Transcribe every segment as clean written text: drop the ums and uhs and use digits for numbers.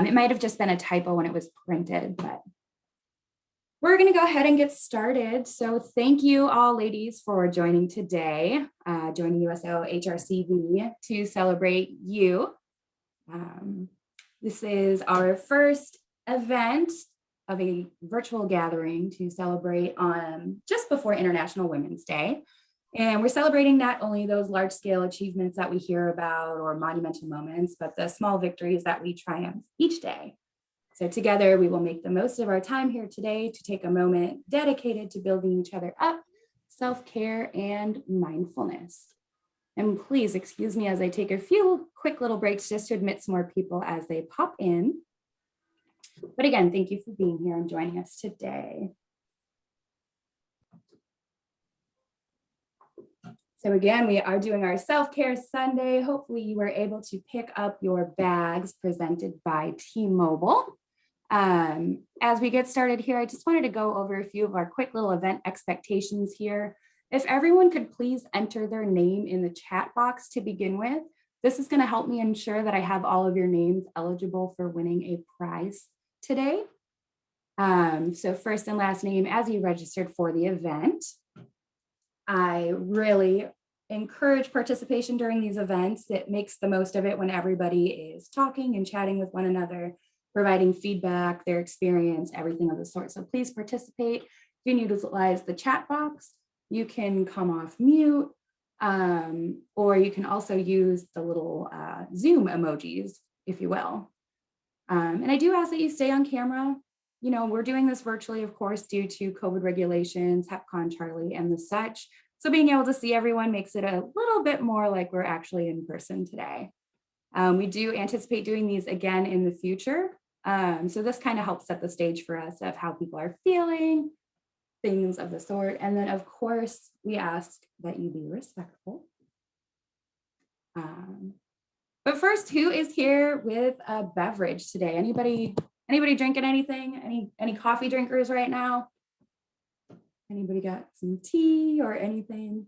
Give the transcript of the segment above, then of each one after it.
It might have just been a typo when it was printed, but we're going to go ahead and get started. So thank you all ladies for joining today, joining USO HRCV to celebrate you. This is our first event of a virtual gathering to celebrate on just before International Women's Day. And we're celebrating not only those large scale achievements that we hear about or monumental moments, but the small victories that we triumph each day. So together we will make the most of our time here today to take a moment dedicated to building each other up, self-care and mindfulness. And please excuse me as I take a few quick little breaks just to admit some more people as they pop in. But again, thank you for being here and joining us today. So again, we are doing our self-care Sunday. Hopefully you were able to pick up your bags presented by T-Mobile. As we get started here, I just wanted to go over a few of our quick little event expectations here. If everyone could please enter their name in the chat box to begin with, this is going to help me ensure that I have all of your names eligible for winning a prize today. So first and last name as you registered for the event. I really encourage participation during these events. It makes the most of it when everybody is talking and chatting with one another, providing feedback, their experience, everything of the sort. So please participate. You can utilize the chat box. You can come off mute, or you can also use the little Zoom emojis, if you will. And I do ask that you stay on camera. You know, we're doing this virtually, of course, due to COVID regulations, HEPCON Charlie and the such. So being able to see everyone makes it a little bit more like we're actually in person today. We do anticipate doing these again in the future. So this kind of helps set the stage for us of how people are feeling, things of the sort. And then of course, we ask that you be respectful. But first, who is here with a beverage today? Anybody drinking anything? Any coffee drinkers right now? Anybody got some tea or anything?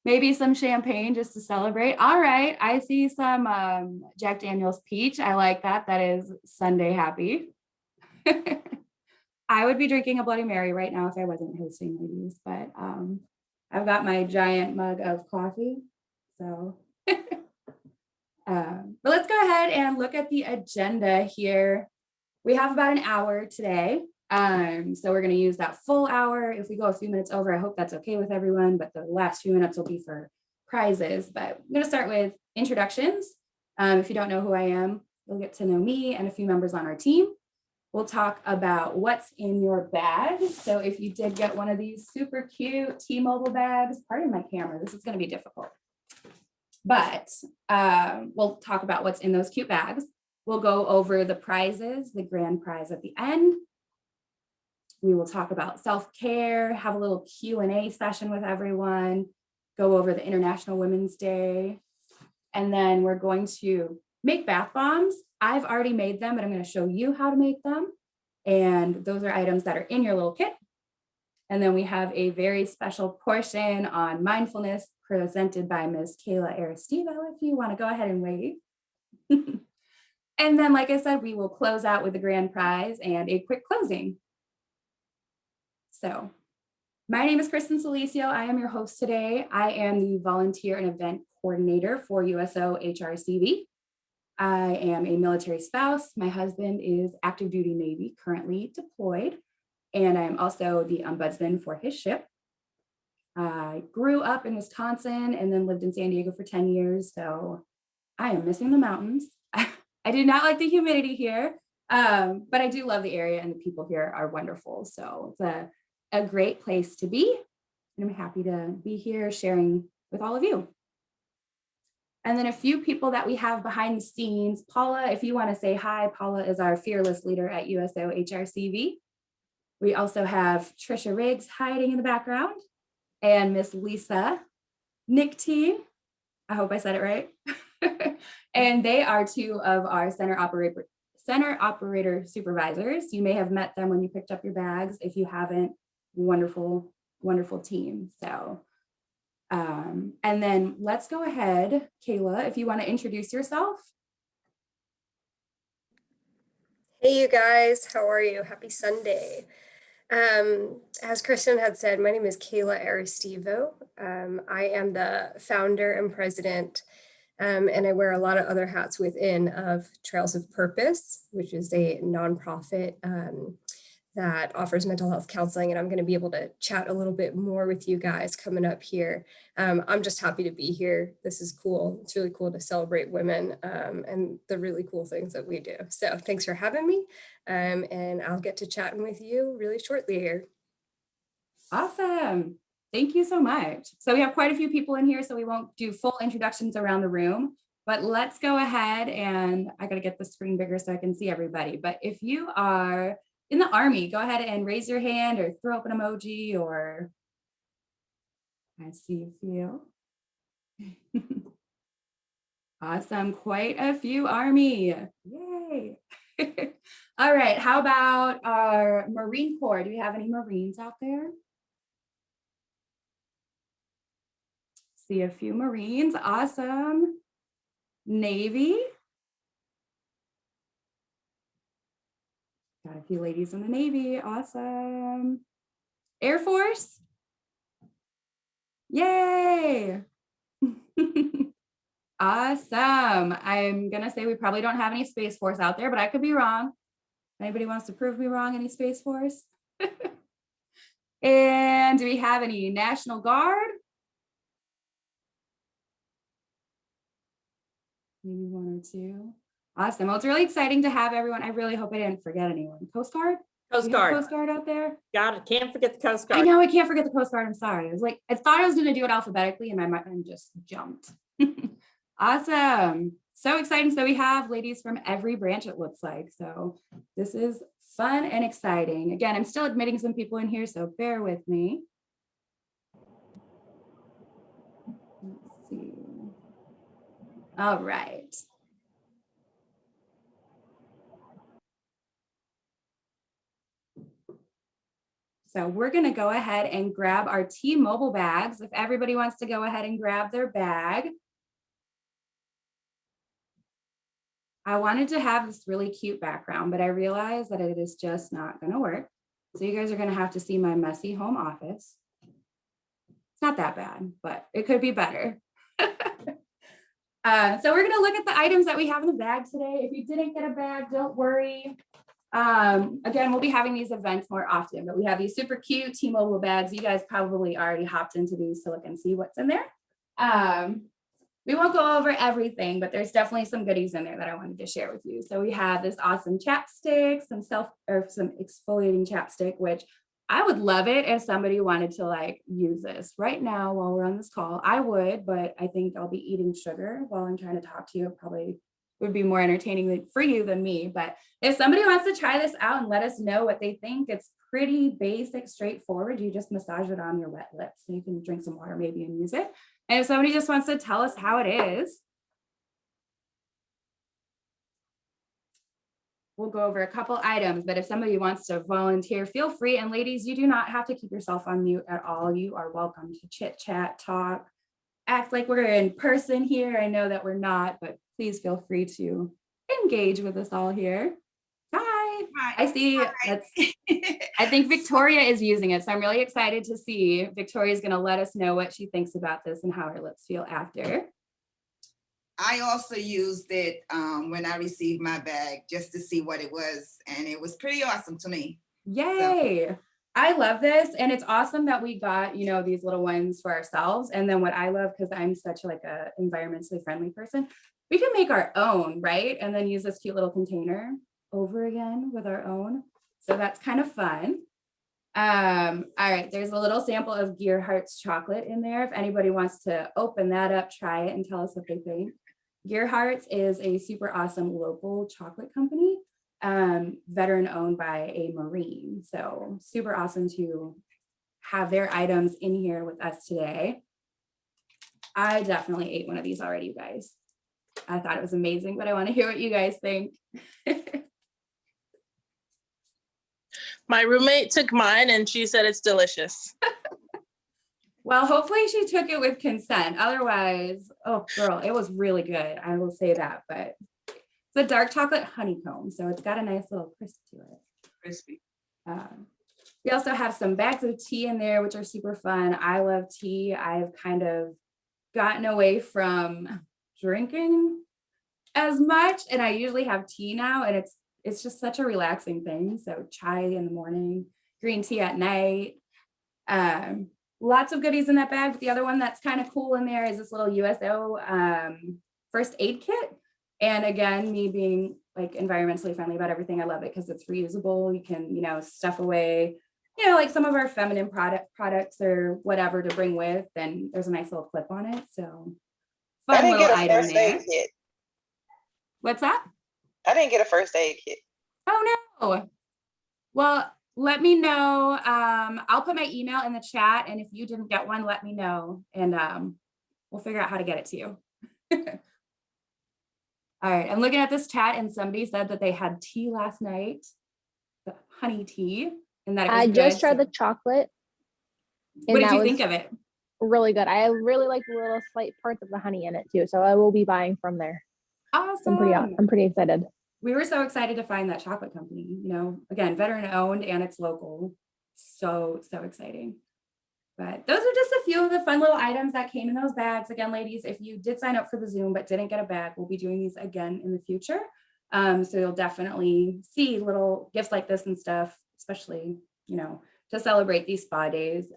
Maybe some champagne just to celebrate. All right, I see some Jack Daniel's Peach. I like that. That is Sunday happy. I would be drinking a Bloody Mary right now if I wasn't hosting ladies, but I've got my giant mug of coffee. So, but let's go ahead and look at the agenda here. We have about an hour today. So we're going to use that full hour. If we go a few minutes over, I hope that's okay with everyone, but the last few minutes will be for prizes. But I'm going to start with introductions. If you don't know who I am, you'll get to know me and a few members on our team. We'll talk about what's in your bag. So if you did get one of these super cute T-Mobile bags, pardon my camera, this is going to be difficult. But we'll talk about what's in those cute bags. We'll go over the prizes, the grand prize at the end. We will talk about self-care, have a little Q&A session with everyone, go over the International Women's Day, and then we're going to make bath bombs. I've already made them, but I'm going to show you how to make them. And those are items that are in your little kit. And then we have a very special portion on mindfulness presented by Ms. Kayla Aristivo, if you want to go ahead and wave. And then, like I said, we will close out with the grand prize and a quick closing. So my name is Kristen Solicio. I am your host today. I am the volunteer and event coordinator for USO HRCV. I am a military spouse. My husband is active duty Navy, currently deployed, and I am also the ombudsman for his ship. I grew up in Wisconsin and then lived in San Diego for 10 years, so I am missing the mountains. I do not like the humidity here, but I do love the area and the people here are wonderful. So it's a great place to be, and I'm happy to be here sharing with all of you. And then a few people that we have behind the scenes. Paula, if you want to say hi, Paula is our fearless leader at USO HRCV. We also have Trisha Riggs hiding in the background and Miss Lisa Nickteen. I hope I said it right. And they are two of our center operator supervisors. You may have met them when you picked up your bags. If you haven't, wonderful, wonderful team. So, and then let's go ahead, Kayla, if you want to introduce yourself. Hey, you guys, how are you? Happy Sunday. As Kristen had said, my name is Kayla Aristivo. I am the founder and president, and I wear a lot of other hats within of Trails of Purpose, which is a nonprofit that offers mental health counseling. And I'm going to be able to chat a little bit more with you guys coming up here. I'm just happy to be here. This is cool. It's really cool to celebrate women and the really cool things that we do. So thanks for having me. And I'll get to chatting with you really shortly here. Awesome. Thank you so much. So we have quite a few people in here, so we won't do full introductions around the room, but let's go ahead and I got to get the screen bigger so I can see everybody. But if you are in the Army, go ahead and raise your hand or throw up an emoji, or I see a few. Awesome. Quite a few Army. Yay. All right. How about our Marine Corps? Do we have any Marines out there? See a few Marines. Awesome. Navy. Got a few ladies in the Navy. Awesome. Air Force. Yay. Awesome. I'm going to say we probably don't have any Space Force out there, but I could be wrong. Anybody wants to prove me wrong? Any Space Force? And do we have any National Guard? Maybe one or two. Awesome. Well, it's really exciting to have everyone. I really hope I didn't forget anyone. Coast Guard? Coast Guard. Coast Guard out there? Got it. Can't forget the Coast Guard. I know, I can't forget the Coast Guard. I'm sorry. I was like, I thought I was going to do it alphabetically and my mind just jumped. Awesome. So exciting. So we have ladies from every branch, it looks like. So this is fun and exciting. Again, I'm still admitting some people in here, so bear with me. Let's see. All right. So we're going to go ahead and grab our T-Mobile bags. If everybody wants to go ahead and grab their bag. I wanted to have this really cute background, but I realized that it is just not going to work. So you guys are going to have to see my messy home office. It's not that bad, but it could be better. So we're going to look at the items that we have in the bag today. If you didn't get a bag, don't worry. Again, we'll be having these events more often, but we have these super cute T-Mobile bags. You guys probably already hopped into these to look and see what's in there. We won't go over everything, but there's definitely some goodies in there that I wanted to share with you. So we have this awesome chapstick, some exfoliating chapstick, which I would love it if somebody wanted to like use this right now while we're on this call. I would, but I think I'll be eating sugar while I'm trying to talk to you. It probably would be more entertaining for you than me. But if somebody wants to try this out and let us know what they think, it's pretty basic, straightforward. You just massage it on your wet lips. So you can drink some water maybe and use it. And if somebody just wants to tell us how it is, we'll go over a couple items, but if somebody wants to volunteer, feel free. And ladies, you do not have to keep yourself on mute at all. You are welcome to chit chat, talk, act like we're in person here. I know that we're not, but please feel free to engage with us all here. Hi. I see. That's, I think Victoria is using it. So I'm really excited to see. Victoria is going to let us know what she thinks about this and how her lips feel after. I also used it when I received my bag just to see what it was. And it was pretty awesome to me. Yay. So. I love this. And it's awesome that we got, you know, these little ones for ourselves. And then what I love, because I'm such like a environmentally friendly person, we can make our own, right? And then use this cute little container over again with our own. So that's kind of fun. All right, there's a little sample of Gear Hearts chocolate in there. If anybody wants to open that up, try it and tell us what they think. Gear Hearts is a super awesome local chocolate company, veteran owned by a Marine. So super awesome to have their items in here with us today. I definitely ate one of these already, you guys. I thought it was amazing, but I want to hear what you guys think. My roommate took mine and she said it's delicious. Well, hopefully she took it with consent. Otherwise, oh girl, it was really good. I will say that, but It's a dark chocolate honeycomb, so it's got a nice little crisp to it. Crispy. We also have some bags of tea in there, which are super fun. I love tea. I've kind of gotten away from drinking as much, and I usually have tea now, and it's just such a relaxing thing. So chai in the morning, green tea at night. Lots of goodies in that bag. But the other one that's kind of cool in there is this little USO first aid kit. And again, me being like environmentally friendly about everything, I love it because it's reusable. You can, stuff away, like some of our feminine products or whatever to bring with. And there's a nice little clip on it. So I fun didn't little get a item first aid there. kit. What's that? I didn't get a first aid kit. Oh no. Well, let me know. I'll put my email in the chat, and if you didn't get one, let me know, and we'll figure out how to get it to you. All right, I'm looking at this chat, and somebody said that they had tea last night, the honey tea, and that it was I just good, tried so- the chocolate. What and did that you think was of it? really good. I really like the little slight parts of the honey in it too. So I will be buying from there. So Awesome. I'm pretty excited. We were so excited to find that chocolate company, again, veteran owned and it's local. So exciting. But those are just a few of the fun little items that came in those bags. Again, ladies, if you did sign up for the Zoom but didn't get a bag, we'll be doing these again in the future. So you'll definitely see little gifts like this and stuff, especially, to celebrate these spa days.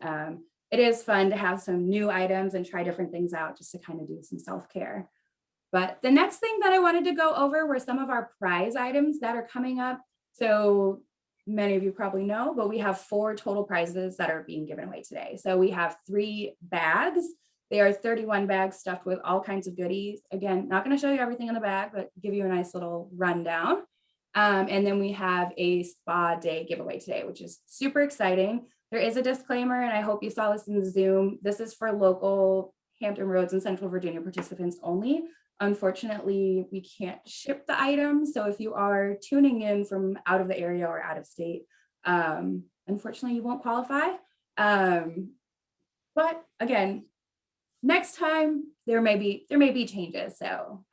It is fun to have some new items and try different things out just to kind of do some self-care. But the next thing that I wanted to go over were some of our prize items that are coming up. So many of you probably know, but we have 4 total prizes that are being given away today. So we have 3 bags. They are 31 bags stuffed with all kinds of goodies. Again, not going to show you everything in the bag, but give you a nice little rundown. And then we have a spa day giveaway today, which is super exciting. There is a disclaimer, and I hope you saw this in the Zoom. This is for local Hampton Roads and Central Virginia participants only. Unfortunately, we can't ship the items. So if you are tuning in from out of the area or out of state, unfortunately, you won't qualify. But again, next time there may be changes. So,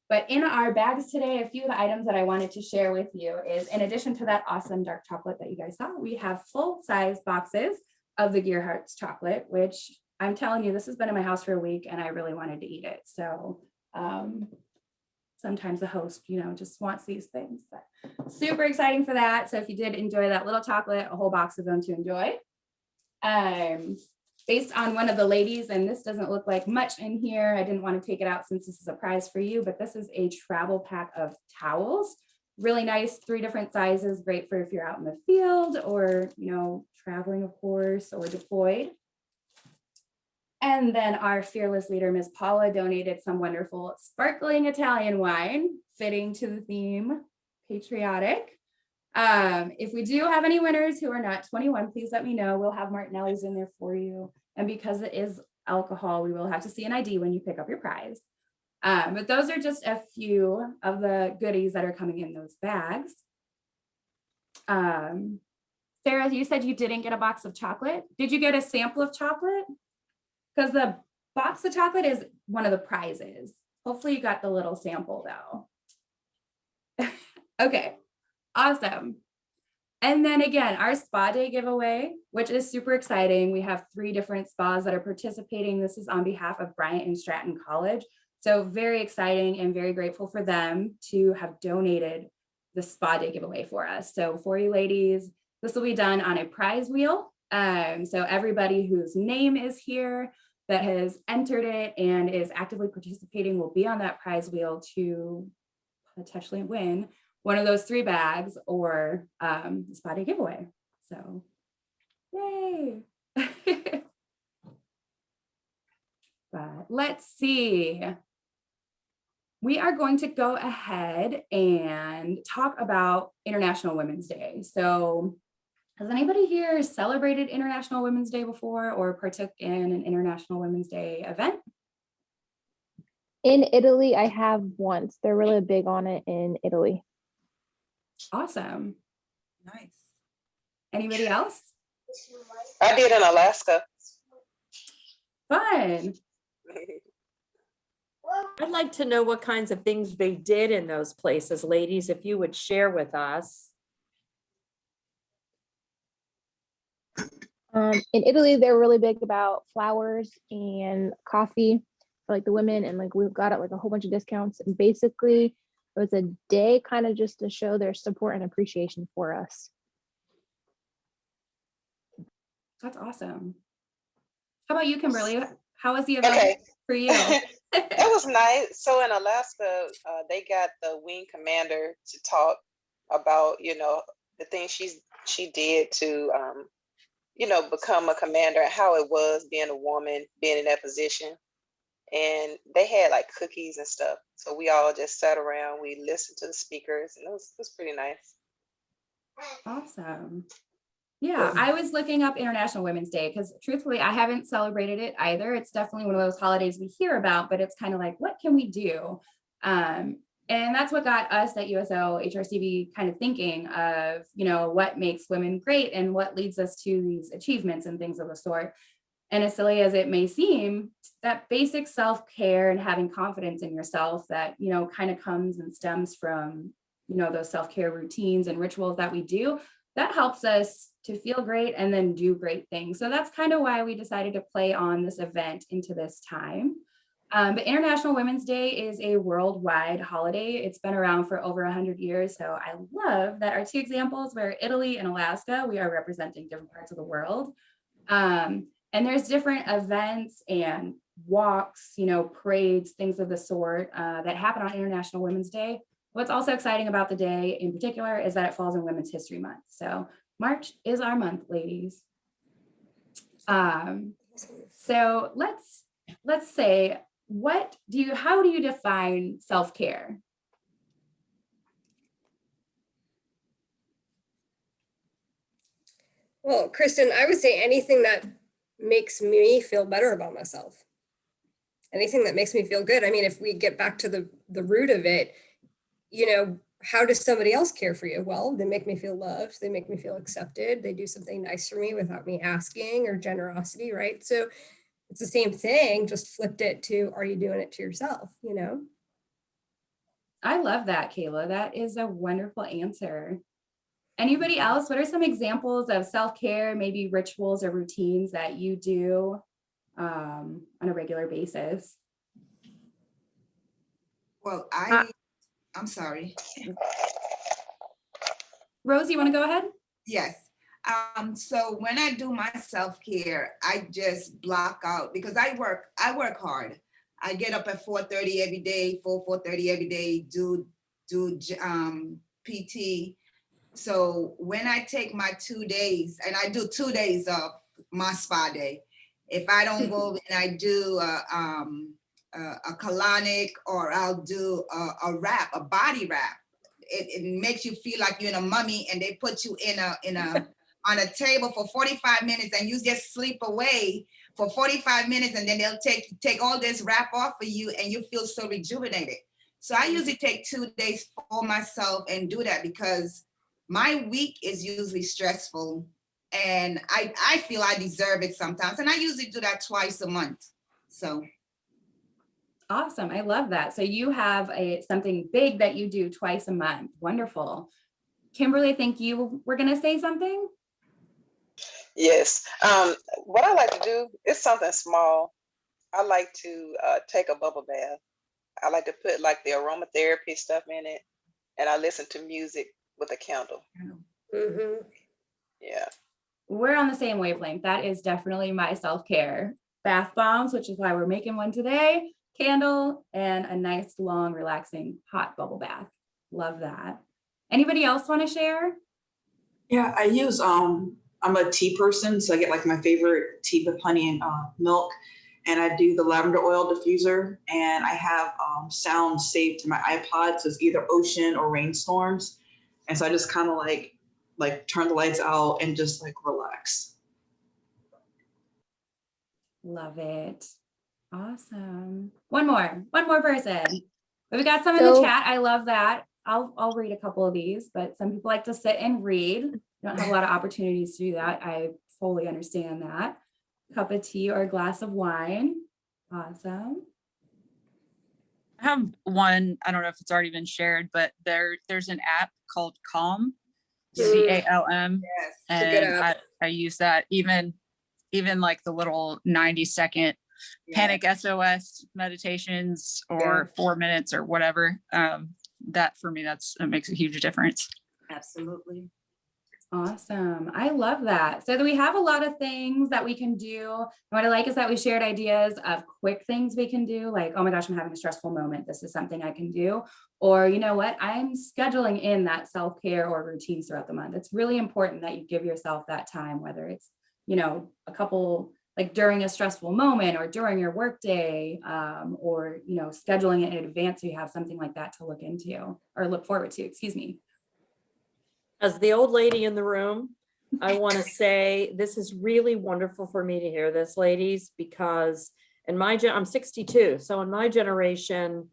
but in our bags today, a few of the items that I wanted to share with you is, in addition to that awesome dark chocolate that you guys saw, we have full-size boxes of the Gear Hearts chocolate, which I'm telling you, this has been in my house for a week and I really wanted to eat it. So sometimes the host, just wants these things, but super exciting for that. So if you did enjoy that little chocolate, a whole box of them to enjoy. Based on one of the ladies, and this doesn't look like much in here. I didn't want to take it out since this is a prize for you, but this is a travel pack of towels. Really nice, 3 different sizes, great for if you're out in the field or, traveling, of course, or deployed. And then our fearless leader, Ms. Paula, donated some wonderful sparkling Italian wine, fitting to the theme, patriotic. If we do have any winners who are not 21, please let me know. We'll have Martinelli's in there for you. And because it is alcohol, we will have to see an ID when you pick up your prize. But those are just a few of the goodies that are coming in those bags. Sarah, you said you didn't get a box of chocolate. Did you get a sample of chocolate? Because the box of chocolate is one of the prizes. Hopefully you got the little sample though. Okay, awesome. And then again, our spa day giveaway, which is super exciting. We have 3 different spas that are participating. This is on behalf of Bryant and Stratton College. So very exciting and very grateful for them to have donated the spa day giveaway for us. So for you ladies, this will be done on a prize wheel. So everybody whose name is here that has entered it and is actively participating will be on that prize wheel to potentially win one of those 3 bags or the spa day giveaway. So, yay. But let's see. We are going to go ahead and talk about International Women's Day. So has anybody here celebrated International Women's Day before or partook in an International Women's Day event? In Italy, I have once. They're really big on it in Italy. Awesome. Nice. Anybody else? I did in Alaska. Fun. I'd like to know what kinds of things they did in those places, ladies, if you would share with us. In Italy, they're really big about flowers and coffee for like the women, and like we've got it like a whole bunch of discounts. And basically, it was a day kind of just to show their support and appreciation for us. That's awesome. How about you, Kimberly? How was the event Okay. for you? It was nice. So in Alaska, they got the wing commander to talk about, the things she did to, become a commander and how it was being a woman, being in that position. And they had like cookies and stuff. So we all just sat around, we listened to the speakers, and it was pretty nice. Awesome. Yeah, I was looking up International Women's Day because truthfully, I haven't celebrated it either. It's definitely one of those holidays we hear about, but it's kind of like, what can we do? And that's what got us at USO HRCV kind of thinking of, what makes women great and what leads us to these achievements and things of the sort. And as silly as it may seem, that basic self-care and having confidence in yourself that, kind of comes and stems from, those self-care routines and rituals that we do, that helps us to feel great and then do great things. So that's kind of why we decided to play on this event into this time. But International Women's Day is a worldwide holiday. It's been around for over 100 years. So I love that our two examples were Italy and Alaska. We are representing different parts of the world. And there's different events and walks, parades, things of the sort that happen on International Women's Day. What's also exciting about the day in particular is that it falls in Women's History Month. So March is our month, ladies. So let's say, how do you define self-care? Well, Kristen, I would say anything that makes me feel better about myself. Anything that makes me feel good. I mean, if we get back to the root of it, how does somebody else care for you? Well, they make me feel loved. They make me feel accepted. They do something nice for me without me asking, or generosity, right? So it's the same thing, just flipped it to, are you doing it to yourself, I love that, Kayla. That is a wonderful answer. Anybody else? What are some examples of self-care, maybe rituals or routines that you do on a regular basis? Well, I'm sorry. Rose, you want to go ahead? Yes. So when I do my self-care, I just block out, because I work hard. I get up at 4:30 every day, 4:30 every day, do PT. So when I take my 2 days, and I do 2 days of my spa day, if I don't go and I do a colonic, or I'll do a wrap, a body wrap. It makes you feel like you're in a mummy, and they put you in a on a table for 45 minutes, and you just sleep away for 45 minutes, and then they'll take all this wrap off for you, and you feel so rejuvenated. So I usually take 2 days for myself and do that, because my week is usually stressful, and I feel I deserve it sometimes. And I usually do that twice a month. So. Awesome. I love that. So you have something big that you do twice a month. Wonderful. Kimberly, I think you were going to say something. Yes. What I like to do is something small. I like to take a bubble bath. I like to put like the aromatherapy stuff in it, and I listen to music with a candle. Mm-hmm. Yeah. We're on the same wavelength. That is definitely my self-care. Bath bombs, which is why we're making one today, candle, and a nice, long, relaxing, hot bubble bath. Love that. Anybody else want to share? Yeah, I use, I'm a tea person, so I get like my favorite tea with honey and milk, and I do the lavender oil diffuser, and I have sounds saved to my iPod, so it's either ocean or rainstorms, and so I just kind of like turn the lights out and just like relax. Love it. Awesome. One more person. We got some in the chat. I love that. I'll read a couple of these, but some people like to sit and read. You don't have a lot of opportunities to do that. I fully understand that. Cup of tea or a glass of wine. Awesome. I have one, I don't know if it's already been shared, but there's an app called Calm, CALM. Yes. a good And app. I use that even like the little 90-second Yeah. panic SOS meditations or 4 minutes or whatever. That for me, it makes a huge difference. Absolutely. Awesome. I love that. So we have a lot of things that we can do. And what I like is that we shared ideas of quick things we can do, like, oh my gosh, I'm having a stressful moment. This is something I can do. Or, you know what, I'm scheduling in that self-care or routines throughout the month. It's really important that you give yourself that time, whether it's, you know, a couple, like during a stressful moment or during your workday, or, you know, scheduling it in advance so you have something like that to look into or look forward to, excuse me. As the old lady in the room, I want to say this is really wonderful for me to hear this, ladies, because I'm 62. So in my generation,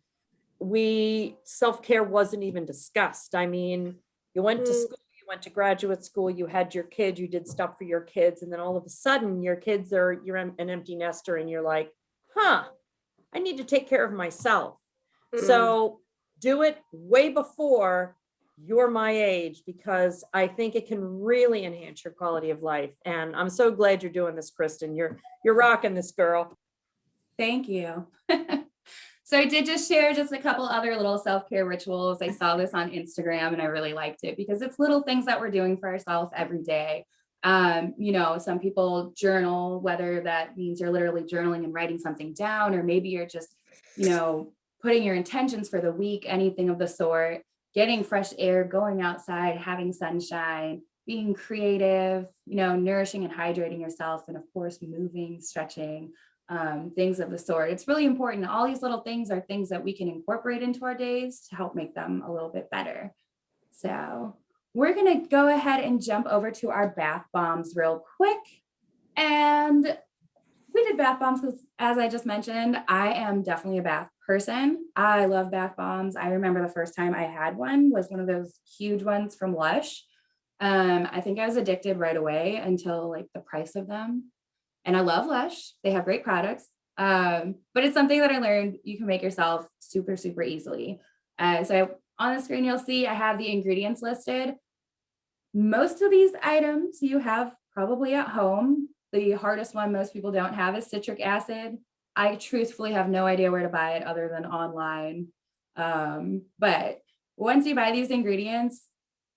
self-care wasn't even discussed. I mean, you went to school, you went to graduate school, you had your kids, you did stuff for your kids. And then all of a sudden you're an empty nester and you're like, I need to take care of myself. So do it way before you're my age, because I think it can really enhance your quality of life. And I'm so glad you're doing this, Kristen. You're rocking this, girl. Thank you. So I did just share just a couple other little self-care rituals. I saw this on Instagram and I really liked it because it's little things that we're doing for ourselves every day. You know, some people journal, whether that means you're literally journaling and writing something down, or maybe you're just, you know, putting your intentions for the week, anything of the sort, getting fresh air, going outside, having sunshine, being creative, you know, nourishing and hydrating yourself, and of course, moving, stretching, things of the sort. It's really important. All these little things are things that we can incorporate into our days to help make them a little bit better. So we're going to go ahead and jump over to our bath bombs real quick. And we did bath bombs because, as I just mentioned, I am definitely a bath person. I love bath bombs. I remember the first time I had one was one of those huge ones from Lush. I think I was addicted right away until like the price of them. And I love Lush. They have great products. But it's something that I learned you can make yourself super, super easily. So on the screen, you'll see I have the ingredients listed. Most of these items you have probably at home. The hardest one most people don't have is citric acid. I truthfully have no idea where to buy it other than online. But once you buy these ingredients,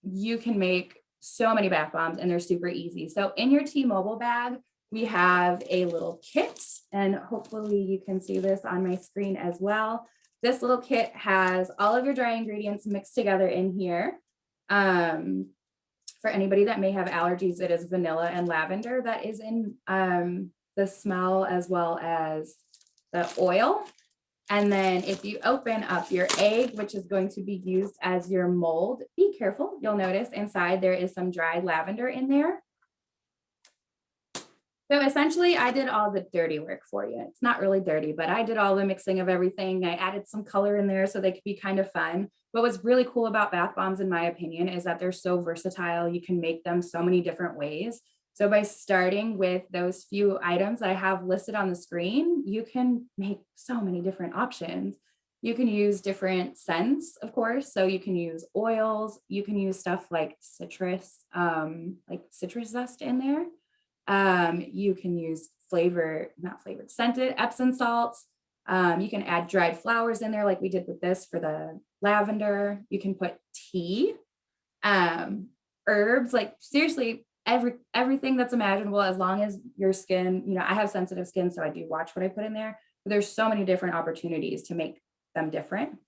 you can make so many bath bombs and they're super easy. So in your T-Mobile bag, we have a little kit, and hopefully you can see this on my screen as well. This little kit has all of your dry ingredients mixed together in here. For anybody that may have allergies, it is vanilla and lavender that is in the smell, as well as the oil. And then if you open up your egg, which is going to be used as your mold, be careful. You'll notice inside there is some dried lavender in there. So essentially I did all the dirty work for you. It's not really dirty, but I did all the mixing of everything. I added some color in there so they could be kind of fun. But what's really cool about bath bombs, in my opinion, is that they're so versatile. You can make them so many different ways. So by starting with those few items I have listed on the screen, you can make so many different options. You can use different scents, of course. So you can use oils. You can use stuff like citrus zest in there. You can use scented Epsom salts. You can add dried flowers in there like we did with this for the lavender. You can put tea, herbs, like seriously, everything that's imaginable, as long as your skin, you know, I have sensitive skin, so I do watch what I put in there. But there's so many different opportunities to make them different.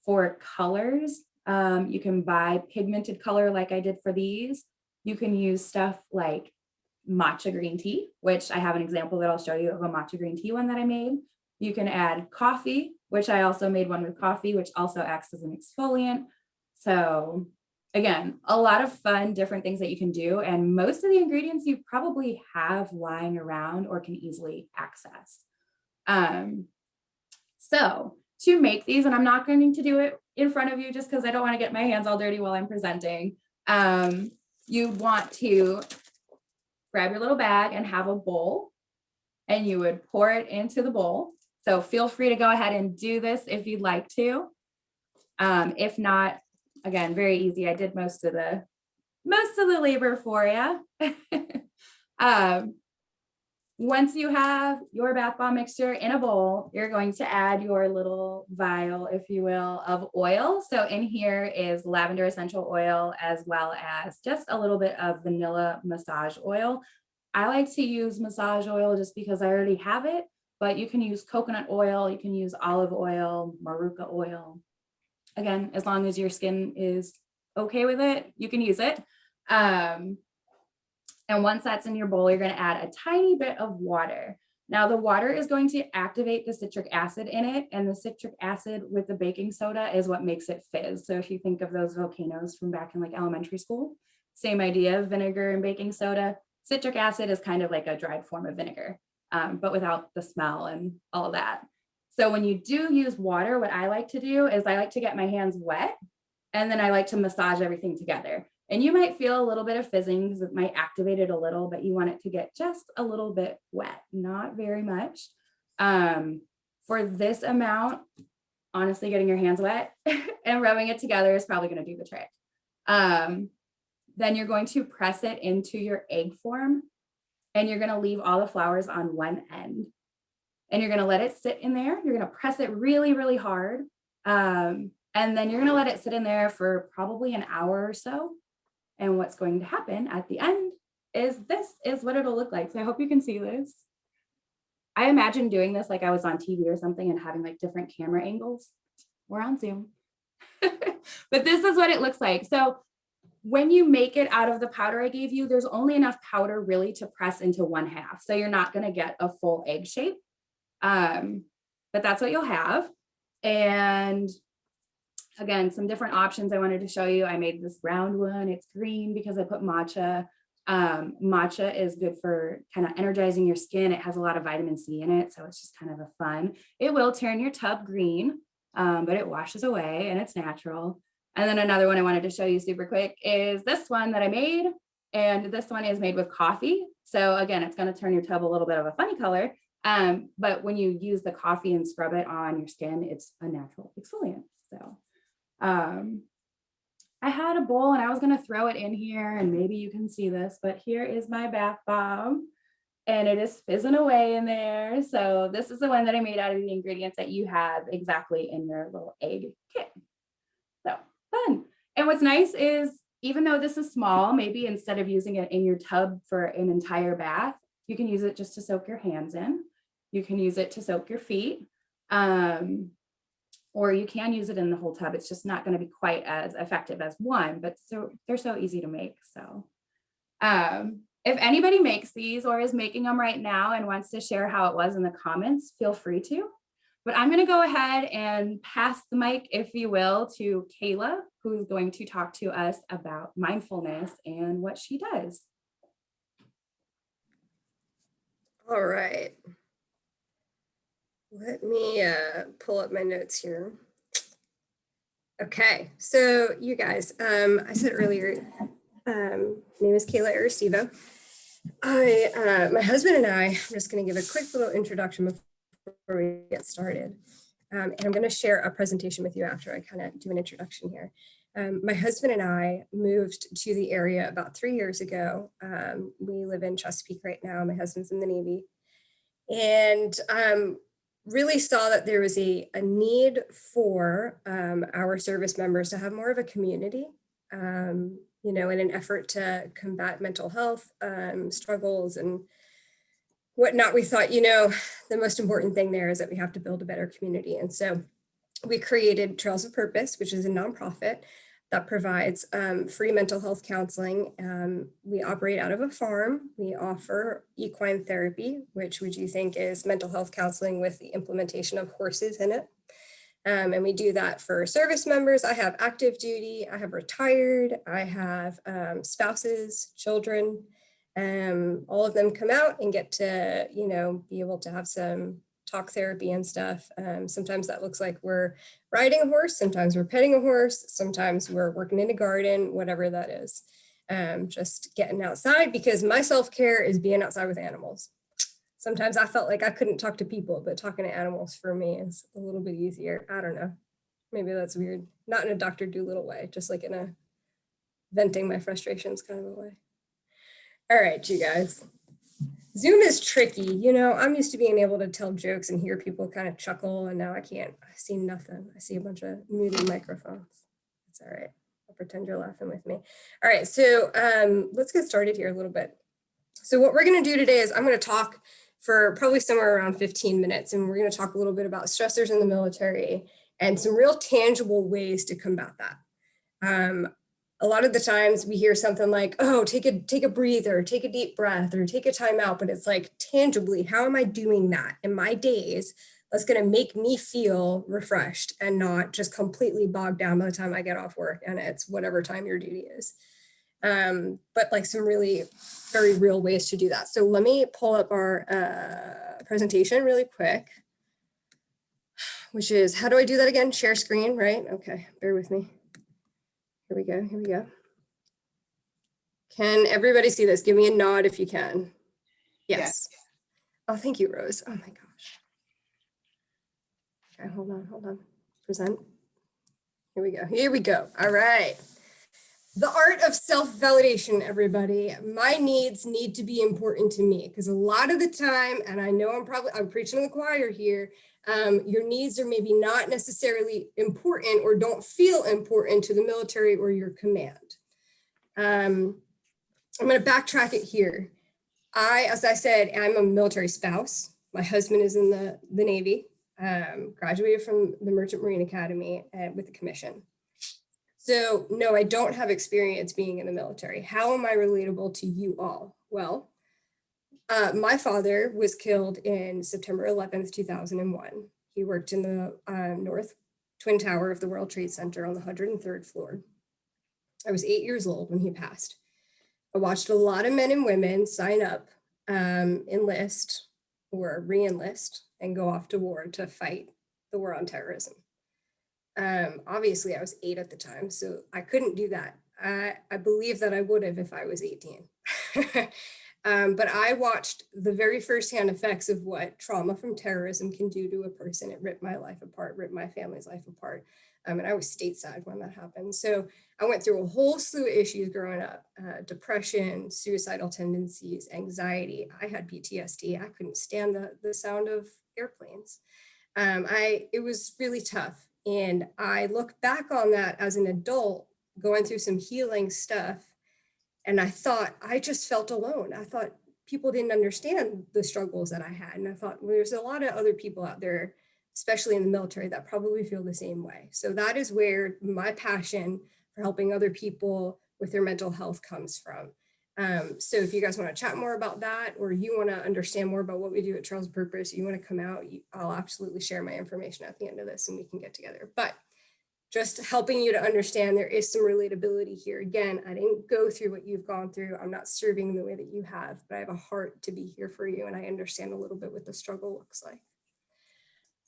For colors, you can buy pigmented color like I did for these. You can use stuff like matcha green tea, which I have an example that I'll show you of a matcha green tea one that I made. You can add coffee, which I also made one with coffee, which also acts as an exfoliant. So again, a lot of fun, different things that you can do. And most of the ingredients you probably have lying around or can easily access. So to make these, and I'm not going to do it in front of you just because I don't want to get my hands all dirty while I'm presenting. You want to grab your little bag and have a bowl, and you would pour it into the bowl. So feel free to go ahead and do this if you'd like to. If not, again, very easy. I did most of the labor for you. Once you have your bath bomb mixture in a bowl, you're going to add your little vial, if you will, of oil. So in here is lavender essential oil, as well as just a little bit of vanilla massage oil. I like to use massage oil just because I already have it, but you can use coconut oil, you can use olive oil, maruca oil. Again, as long as your skin is okay with it, you can use it. And once that's in your bowl, you're going to add a tiny bit of water. Now, the water is going to activate the citric acid in it, and the citric acid with the baking soda is what makes it fizz. So if you think of those volcanoes from back in like elementary school, same idea of vinegar and baking soda. Citric acid is kind of like a dried form of vinegar, but without the smell and all that. So when you do use water, what I like to do is I like to get my hands wet, and then I like to massage everything together. And you might feel a little bit of fizzing because it might activate it a little, but you want it to get just a little bit wet, not very much. For this amount, honestly, getting your hands wet and rubbing it together is probably going to do the trick. Then you're going to press it into your egg form, and you're going to leave all the flowers on one end. And you're going to let it sit in there. You're going to press it really, really hard. And then you're going to let it sit in there for probably an hour or so. And what's going to happen at the end is this is what it'll look like. So I hope you can see this. I imagine doing this like I was on TV or something and having like different camera angles. We're on Zoom. But this is what it looks like. So when you make it out of the powder I gave you, there's only enough powder really to press into 1/2. So you're not going to get a full egg shape. But that's what you'll have. And again, some different options I wanted to show you. I made this round one. It's green because I put matcha. Matcha is good for kind of energizing your skin. It has a lot of vitamin C in it, so it's just kind of a fun. It will turn your tub green, but it washes away and it's natural. And then another one I wanted to show you super quick is this one that I made. And this one is made with coffee. So again, it's going to turn your tub a little bit of a funny color. But when you use the coffee and scrub it on your skin, it's a natural exfoliant. So I had a bowl and I was going to throw it in here, and maybe you can see this, but here is my bath bomb and it is fizzing away in there. So this is the one that I made out of the ingredients that you have exactly in your little egg kit. So fun. And what's nice is, even though this is small, maybe instead of using it in your tub for an entire bath, you can use it just to soak your hands in. You can use it to soak your feet. Or you can use it in the whole tub. It's just not going to be quite as effective as one, but so they're so easy to make. So if anybody makes these or is making them right now and wants to share how it was in the comments, feel free to. But I'm going to go ahead and pass the mic, if you will, to Kayla, who's going to talk to us about mindfulness and what she does. All right. Let me pull up my notes here. Okay, so you guys, I said earlier, my name is Kayla Aristivo. My husband and I, I'm just going to give a quick little introduction before we get started. And I'm going to share a presentation with you after I kind of do an introduction here. My husband and I moved to the area about 3 years ago. We live in Chesapeake right now. My husband's in the Navy. And really saw that there was a need for our service members to have more of a community, you know, in an effort to combat mental health struggles and whatnot. We thought, you know, the most important thing there is that we have to build a better community. And so we created Trails of Purpose, which is a nonprofit that provides free mental health counseling. We operate out of a farm. We offer equine therapy, which would you think is mental health counseling with the implementation of horses in it. And we do that for service members. I have active duty, I have retired, I have spouses, children. All of them come out and get to, you know, be able to have some talk therapy and stuff. Sometimes that looks like we're riding a horse, sometimes we're petting a horse, sometimes we're working in a garden, whatever that is. Just getting outside, because my self-care is being outside with animals. Sometimes I felt like I couldn't talk to people, but talking to animals for me is a little bit easier. I don't know. Maybe that's weird. Not in a Dr. Dolittle way, just like in a venting my frustrations kind of a way. All right, you guys. Zoom is tricky. You know, I'm used to being able to tell jokes and hear people kind of chuckle, and now I can't. I see nothing. I see a bunch of muted microphones. It's all right. I'll pretend you're laughing with me. All right, so let's get started here a little bit. So what we're going to do today is I'm going to talk for probably somewhere around 15 minutes, and we're going to talk a little bit about stressors in the military and some real tangible ways to combat that. A lot of the times we hear something like, oh, take a breather, take a deep breath, or take a time out, but it's like tangibly, how am I doing that in my days that's going to make me feel refreshed and not just completely bogged down by the time I get off work and it's whatever time your duty is. But like some really very real ways to do that. So let me pull up our presentation really quick, which is, how do I do that again? Share screen, right? Okay, bear with me. Here we go, here we go. Can everybody see this? Give me a nod if you can. Yes. Oh, thank you, Rose. Oh my gosh. Okay, hold on. Present. Here we go, here we go. All right. The art of self-validation, everybody. My needs need to be important to me because a lot of the time, and I know I'm preaching to the choir here, your needs are maybe not necessarily important or don't feel important to the military or your command. I'm going to backtrack it here. As I said, I'm a military spouse. My husband is in the Navy, graduated from the Merchant Marine Academy with a commission. So no, I don't have experience being in the military. How am I relatable to you all? Well, my father was killed in September 11th, 2001. He worked in the North Twin Tower of the World Trade Center on the 103rd floor. I was 8 years old when he passed. I watched a lot of men and women sign up, enlist or re-enlist and go off to war to fight the war on terrorism. Obviously I was 8 at the time, so I couldn't do that. I believe that I would have if I was 18. But I watched the very firsthand effects of what trauma from terrorism can do to a person. It ripped my life apart, ripped my family's life apart. And I was stateside when that happened. So I went through a whole slew of issues growing up, depression, suicidal tendencies, anxiety. I had PTSD. I couldn't stand the sound of airplanes. It was really tough. And I look back on that as an adult going through some healing stuff. And I thought, I just felt alone. I thought people didn't understand the struggles that I had. And I thought, well, there's a lot of other people out there, especially in the military, that probably feel the same way. So that is where my passion for helping other people with their mental health comes from. So if you guys want to chat more about that, or you want to understand more about what we do at Trails of Purpose, you want to come out, I'll absolutely share my information at the end of this and we can get together. But just helping you to understand there is some relatability here. Again, I didn't go through what you've gone through. I'm not serving the way that you have, but I have a heart to be here for you. And I understand a little bit what the struggle looks like.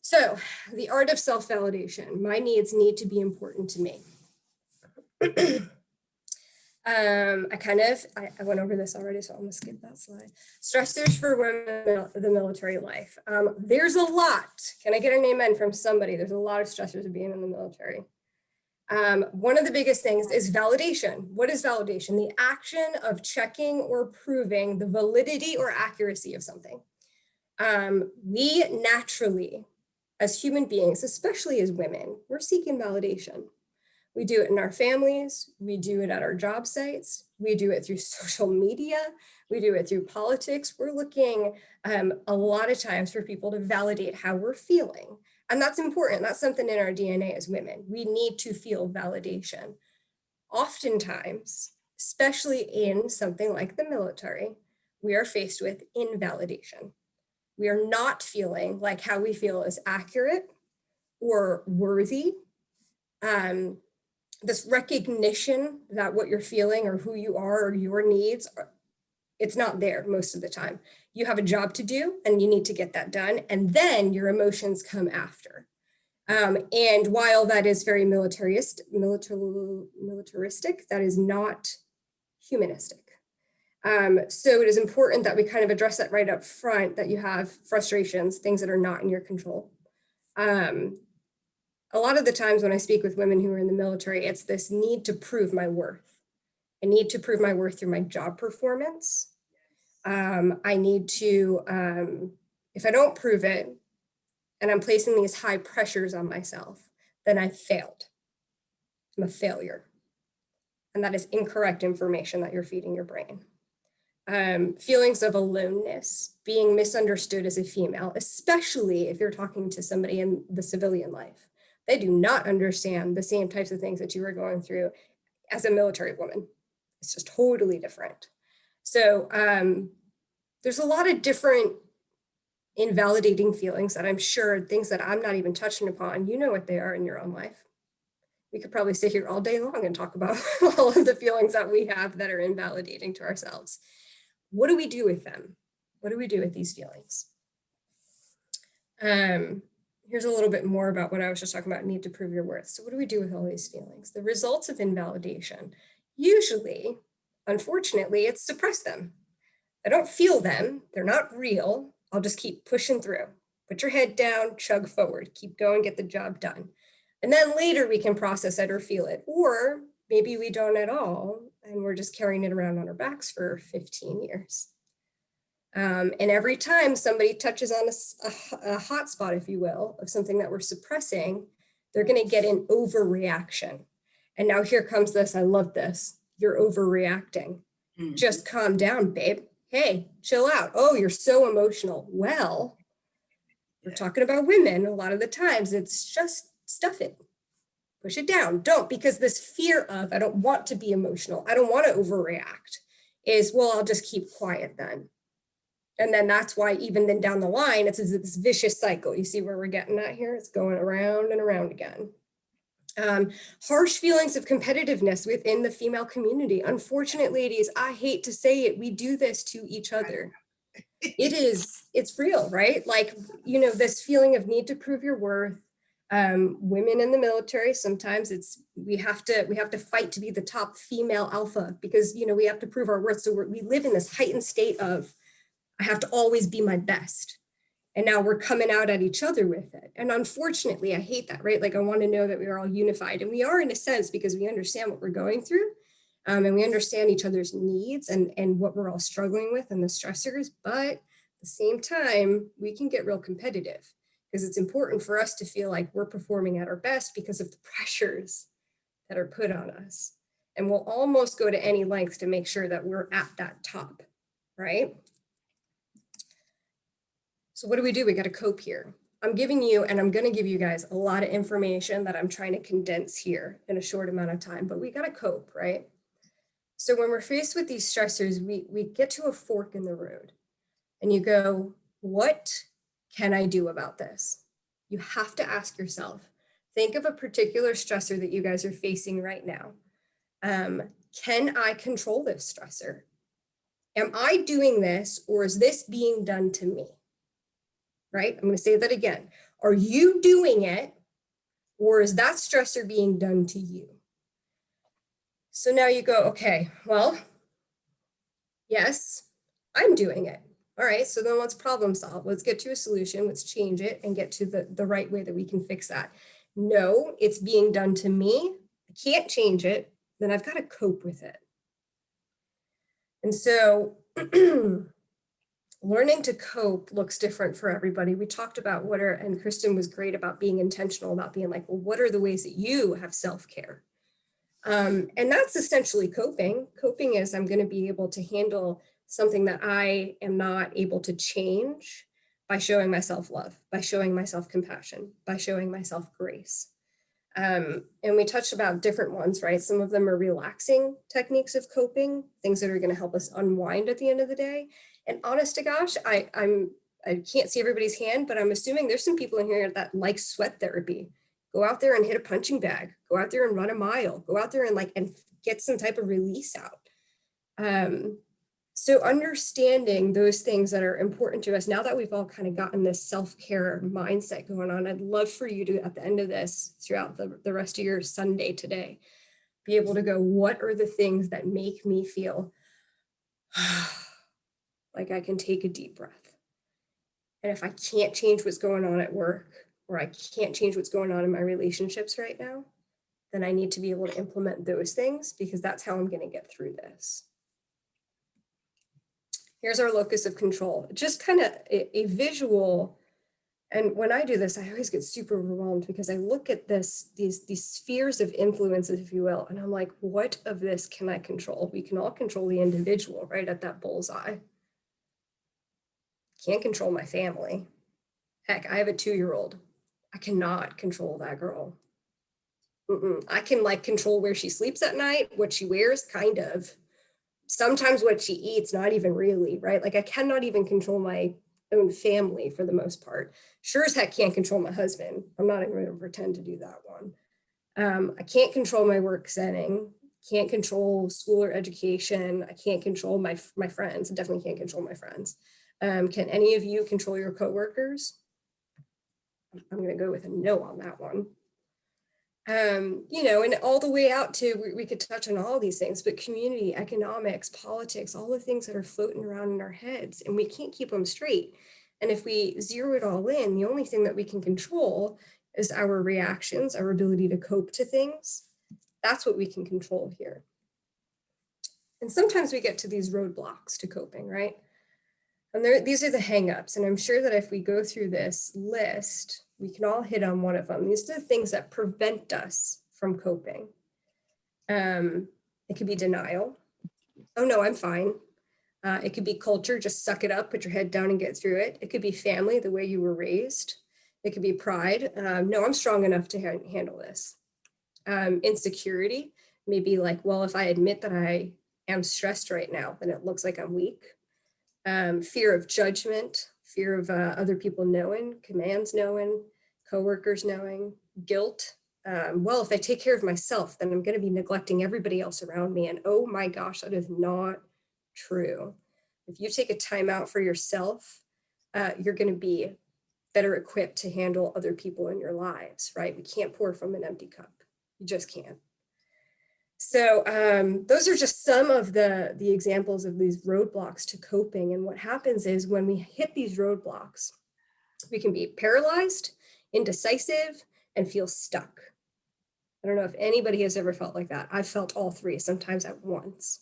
So the art of self-validation. My needs need to be important to me. I went over this already, so I'm gonna skip that slide. Stressors for women in the military life. There's a lot. Can I get an amen from somebody? There's a lot of stressors of being in the military. One of the biggest things is validation. What is validation? The action of checking or proving the validity or accuracy of something. We naturally, as human beings, especially as women, we're seeking validation. We do it in our families, we do it at our job sites, we do it through social media, we do it through politics. We're looking a lot of times for people to validate how we're feeling. And that's important. That's something in our DNA as women. We need to feel validation. Oftentimes, especially in something like the military, we are faced with invalidation. We are not feeling like how we feel is accurate or worthy. This recognition that what you're feeling or who you are or your needs, it's not there most of the time. You have a job to do and you need to get that done. And then your emotions come after. And while that is very militaristic, that is not humanistic. So it is important that we kind of address that right up front, that you have frustrations, things that are not in your control. A lot of the times when I speak with women who are in the military, it's this need to prove my worth. I need to prove my worth through my job performance. I need to, if I don't prove it, and I'm placing these high pressures on myself, then I've failed. I'm a failure. And that is incorrect information that you're feeding your brain. Feelings of aloneness, being misunderstood as a female, especially if you're talking to somebody in the civilian life. They do not understand the same types of things that you are going through as a military woman. It's just totally different. So there's a lot of different invalidating feelings that I'm sure, things that I'm not even touching upon, you know what they are in your own life. We could probably sit here all day long and talk about all of the feelings that we have that are invalidating to ourselves. What do we do with them? What do we do with these feelings? Here's a little bit more about what I was just talking about, need to prove your worth. So what do we do with all these feelings? The results of invalidation, usually, unfortunately, it's suppress them. I don't feel them, they're not real. I'll just keep pushing through. Put your head down, chug forward, keep going, get the job done. And then later we can process it or feel it. Or maybe we don't at all, and we're just carrying it around on our backs for 15 years. And every time somebody touches on a hot spot, if you will, of something that we're suppressing, they're going to get an overreaction. And now here comes this, I love this, you're overreacting. Just calm down, babe. Hey, chill out. Oh, you're so emotional. Well, we're talking about women. A lot of the times it's just stuff it, push it down. Don't, because this fear of, I don't want to be emotional, I don't want to overreact, is, well, I'll just keep quiet then. And then that's why even then down the line, it's this vicious cycle. You see where we're getting at here? It's going around and around again. Harsh feelings of competitiveness within the female community. Unfortunately, ladies, I hate to say it, we do this to each other. It's real, right? Like, you know, this feeling of need to prove your worth. Women in the military, sometimes it's, we have to fight to be the top female alpha because, you know, we have to prove our worth. So we live in this heightened state of, I have to always be my best. And now we're coming out at each other with it. And unfortunately, I hate that, right? Like, I want to know that we are all unified, and we are in a sense because we understand what we're going through, and we understand each other's needs and what we're all struggling with and the stressors. But at the same time, we can get real competitive because it's important for us to feel like we're performing at our best because of the pressures that are put on us. And we'll almost go to any lengths to make sure that we're at that top, right? So what do? We got to cope here. I'm giving you, and I'm going to give you guys a lot of information that I'm trying to condense here in a short amount of time, but we got to cope, right? So when we're faced with these stressors, we get to a fork in the road and you go, what can I do about this? You have to ask yourself, think of a particular stressor that you guys are facing right now. Can I control this stressor? Am I doing this, or is this being done to me? Right? I'm going to say that again. Are you doing it, or is that stressor being done to you? So now you go, okay, well, yes, I'm doing it. All right, so then let's problem solve. Let's get to a solution. Let's change it and get to the right way that we can fix that. No, it's being done to me. I can't change it. Then I've got to cope with it. And so learning to cope looks different for everybody. We talked about and Kristen was great about being intentional, about being like, well, what are the ways that you have self-care? And that's essentially coping. Coping is, I'm going to be able to handle something that I am not able to change by showing myself love, by showing myself compassion, by showing myself grace. And we touched about different ones, right? Some of them are relaxing techniques of coping, things that are going to help us unwind at the end of the day. And honest to gosh, I can't see everybody's hand, but I'm assuming there's some people in here that like sweat therapy. Go out there and hit a punching bag. Go out there and run a mile. Go out there and get some type of release out. So understanding those things that are important to us, now that we've all kind of gotten this self-care mindset going on, I'd love for you to, at the end of this, throughout the rest of your Sunday today, be able to go, what are the things that make me feel Like I can take a deep breath. And if I can't change what's going on at work, or I can't change what's going on in my relationships right now, then I need to be able to implement those things, because that's how I'm going to get through this. Here's our locus of control, just kind of a visual. And when I do this, I always get super overwhelmed, because I look at these spheres of influences, if you will, and I'm like, what of this can I control? We can all control the individual, right at that bullseye. Can't control my family. Heck, I have a 2-year-old. I cannot control that girl. I can like control where she sleeps at night, what she wears, kind of. Sometimes what she eats, not even really, right? Like I cannot even control my own family for the most part. Sure as heck can't control my husband. I'm not even going to pretend to do that one. I can't control my work setting. Can't control school or education. I can't control my friends. I definitely can't control my friends. Can any of you control your coworkers? I'm going to go with a no on that one. You know, and all the way out to, we could touch on all these things, but community, economics, politics, all the things that are floating around in our heads, and we can't keep them straight. And if we zero it all in, the only thing that we can control is our reactions, our ability to cope to things. That's what we can control here. And sometimes we get to these roadblocks to coping, right? And these are the hangups. And I'm sure that if we go through this list, we can all hit on one of them. These are the things that prevent us from coping. It could be denial. Oh no, I'm fine. It could be culture, just suck it up, put your head down and get through it. It could be family, the way you were raised. It could be pride. No, I'm strong enough to handle this. Insecurity, maybe like, well, if I admit that I am stressed right now, then it looks like I'm weak. Fear of judgment, fear of other people knowing, commands knowing, coworkers knowing, guilt. Well, if I take care of myself, then I'm going to be neglecting everybody else around me. And oh my gosh, that is not true. If you take a time out for yourself, you're going to be better equipped to handle other people in your lives, right? We can't pour from an empty cup. You just can't. So those are just some of the examples of these roadblocks to coping. And what happens is when we hit these roadblocks, we can be paralyzed, indecisive, and feel stuck. I don't know if anybody has ever felt like that. I've felt all three, sometimes at once.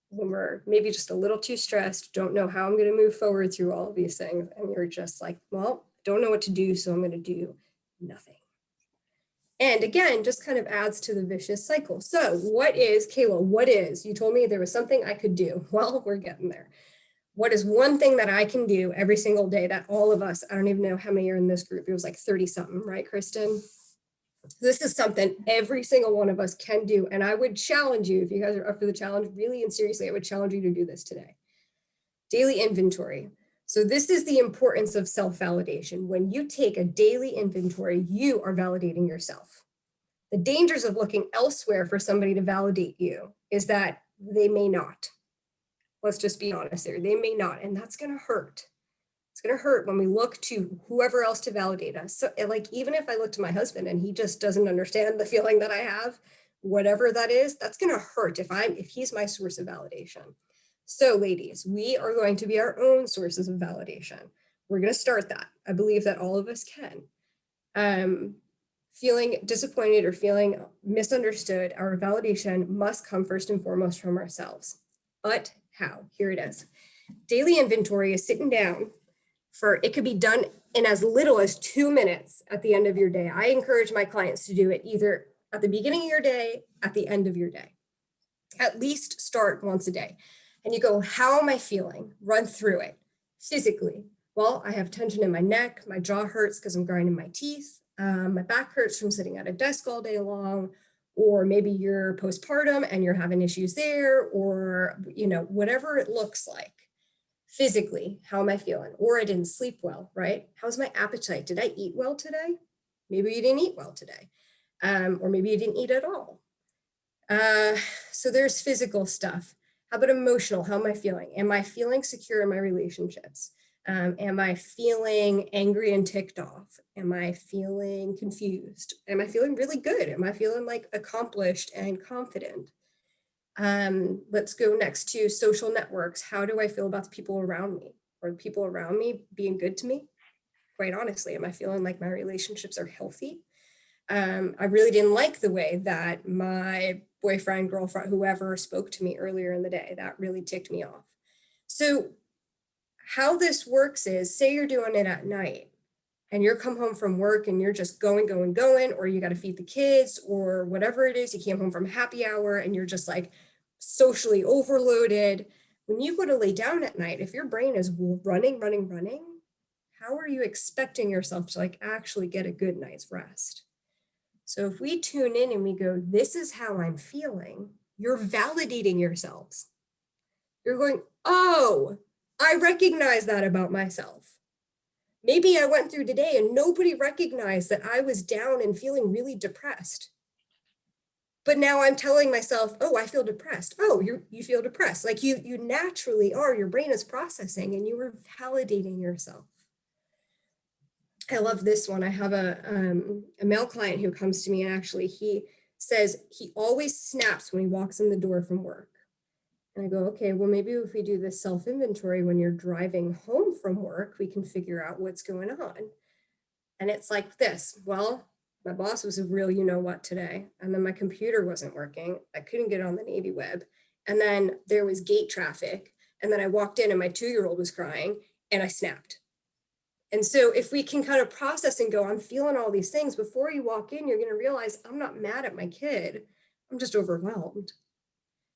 When we're maybe just a little too stressed, don't know how I'm going to move forward through all of these things. And you're just like, well, don't know what to do, so I'm going to do nothing. And again, just kind of adds to the vicious cycle. So what is, Kayla, what is, you told me there was something I could do. Well, we're getting there. What is one thing that I can do every single day that all of us, I don't even know how many are in this group. It was like 30 something, right, Kristen? This is something every single one of us can do. And I would challenge you, if you guys are up for the challenge, really and seriously, I would challenge you to do this today. Daily inventory. So this is the importance of self-validation. When you take a daily inventory, you are validating yourself. The dangers of looking elsewhere for somebody to validate you is that they may not. Let's just be honest there. They may not, and that's going to hurt. It's going to hurt when we look to whoever else to validate us. So like, even if I look to my husband and he just doesn't understand the feeling that I have, whatever that is, that's going to hurt if he's my source of validation. So ladies, we are going to be our own sources of validation. We're going to start that. I believe that all of us can. Feeling disappointed or feeling misunderstood, our validation must come first and foremost from ourselves. But how? Here it is. Daily inventory is sitting down it could be done in as little as 2 minutes at the end of your day. I encourage my clients to do it either at the beginning of your day, at the end of your day. At least start once a day. And you go, how am I feeling? Run through it. Physically, well, I have tension in my neck, my jaw hurts because I'm grinding my teeth, my back hurts from sitting at a desk all day long, or maybe you're postpartum and you're having issues there, or whatever it looks like. Physically, how am I feeling? Or I didn't sleep well, right? How's my appetite? Did I eat well today? Maybe you didn't eat well today. Or maybe you didn't eat at all. So there's physical stuff. How about emotional? How am I feeling? Am I feeling secure in my relationships? Am I feeling angry and ticked off? Am I feeling confused? Am I feeling really good? Am I feeling like accomplished and confident? Let's go next to social networks. How do I feel about the people around me? Are the people around me being good to me? Quite honestly, am I feeling like my relationships are healthy? I really didn't like the way that my boyfriend, girlfriend, whoever spoke to me earlier in the day. That really ticked me off. So how this works is, say you're doing it at night and you're come home from work and you're just going, or you got to feed the kids or whatever it is, you came home from happy hour and you're just like socially overloaded. When you go to lay down at night, if your brain is running, how are you expecting yourself to like actually get a good night's rest? So if we tune in and we go, this is how I'm feeling, you're validating yourselves. You're going, oh, I recognize that about myself. Maybe I went through today and nobody recognized that I was down and feeling really depressed. But now I'm telling myself, oh, I feel depressed. Oh, you feel depressed. Like you naturally are, your brain is processing and you are validating yourself. I love this one. I have a male client who comes to me and actually he says he always snaps when he walks in the door from work. And I go, okay, well, maybe if we do this self-inventory when you're driving home from work, we can figure out what's going on. And it's like this, well, my boss was a real you-know-what today. And then my computer wasn't working. I couldn't get on the Navy web. And then there was gate traffic. And then I walked in and my 2-year-old was crying and I snapped. And so if we can kind of process and go, I'm feeling all these things, before you walk in, you're going to realize I'm not mad at my kid. I'm just overwhelmed.